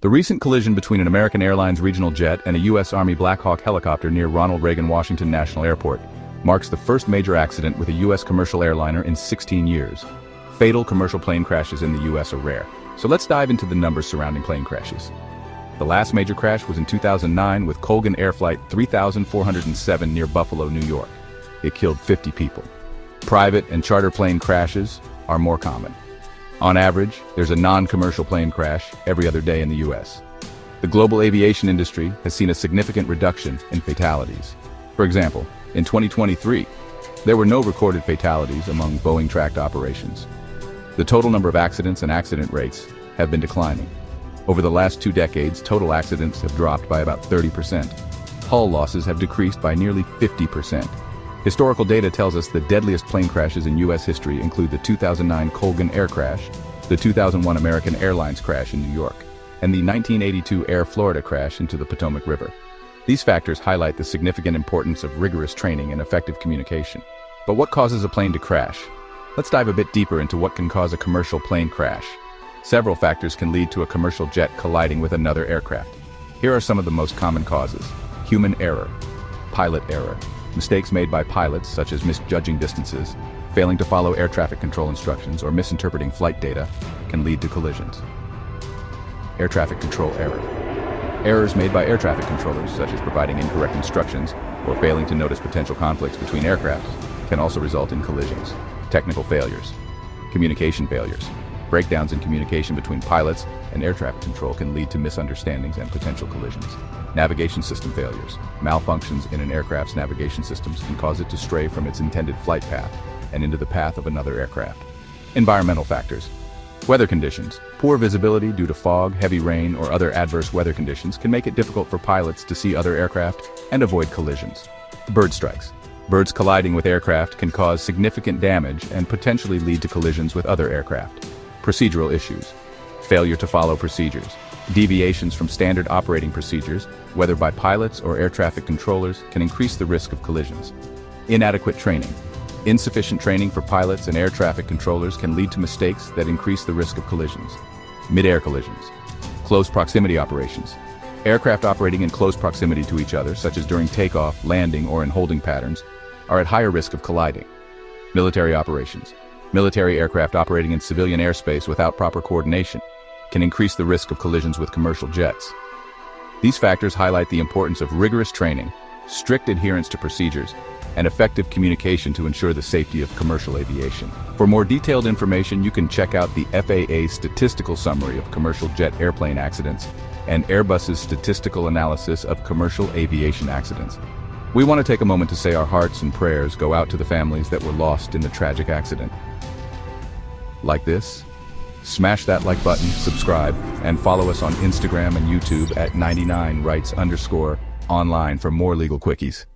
The recent collision between an American Airlines regional jet and a U.S. Army Black Hawk helicopter near Ronald Reagan Washington National Airport marks the first major accident with a U.S. commercial airliner in 16 years. Fatal commercial plane crashes in the U.S. are rare, so let's dive into the numbers surrounding plane crashes. The last major crash was in 2009 with Colgan Air Flight 3407 near Buffalo, New York. It killed 50 people. Private and charter plane crashes are more common. On average, there's a non-commercial plane crash every other day in the U.S. The global aviation industry has seen a significant reduction in fatalities. For example, in 2023, there were no recorded fatalities among Boeing tracked operations. The total number of accidents and accident rates have been declining. Over the last 2 decades, total accidents have dropped by about 30%. Hull losses have decreased by nearly 50%. Historical data tells us the deadliest plane crashes in U.S. history include the 2009 Colgan Air crash, the 2001 American Airlines crash in New York, and the 1982 Air Florida crash into the Potomac River. These factors highlight the significant importance of rigorous training and effective communication. But what causes a plane to crash? Let's dive a bit deeper into what can cause a commercial plane crash. Several factors can lead to a commercial jet colliding with another aircraft. Here are some of the most common causes. Human error, pilot error. Mistakes made by pilots, such as misjudging distances, failing to follow air traffic control instructions, or misinterpreting flight data, can lead to collisions. Air traffic control error. Errors made by air traffic controllers, such as providing incorrect instructions or failing to notice potential conflicts between aircraft, can also result in collisions. Technical failures. Communication failures. Breakdowns in communication between pilots and air traffic control can lead to misunderstandings and potential collisions. Navigation system failures. Malfunctions in an aircraft's navigation systems can cause it to stray from its intended flight path and into the path of another aircraft. Environmental factors. Weather conditions. Poor visibility due to fog, heavy rain, or other adverse weather conditions can make it difficult for pilots to see other aircraft and avoid collisions. Bird strikes. Birds colliding with aircraft can cause significant damage and potentially lead to collisions with other aircraft. Procedural issues. Failure to follow procedures. Deviations from standard operating procedures, whether by pilots or air traffic controllers, can increase the risk of collisions. Inadequate training. Insufficient training for pilots and air traffic controllers can lead to mistakes that increase the risk of collisions. Mid-air collisions. Close proximity operations. Aircraft operating in close proximity to each other, such as during takeoff, landing, or in holding patterns, are at higher risk of colliding. Military operations. Military aircraft operating in civilian airspace without proper coordination can increase the risk of collisions with commercial jets. These factors highlight the importance of rigorous training, strict adherence to procedures, and effective communication to ensure the safety of commercial aviation. For more detailed information, you can check out the FAA's statistical summary of commercial jet airplane accidents and Airbus's statistical analysis of commercial aviation accidents. We want to take a moment to say our hearts and prayers go out to the families that were lost in the tragic accident. Like this? Smash that like button, subscribe, and follow us on Instagram and YouTube at 99rights_online for more legal quickies.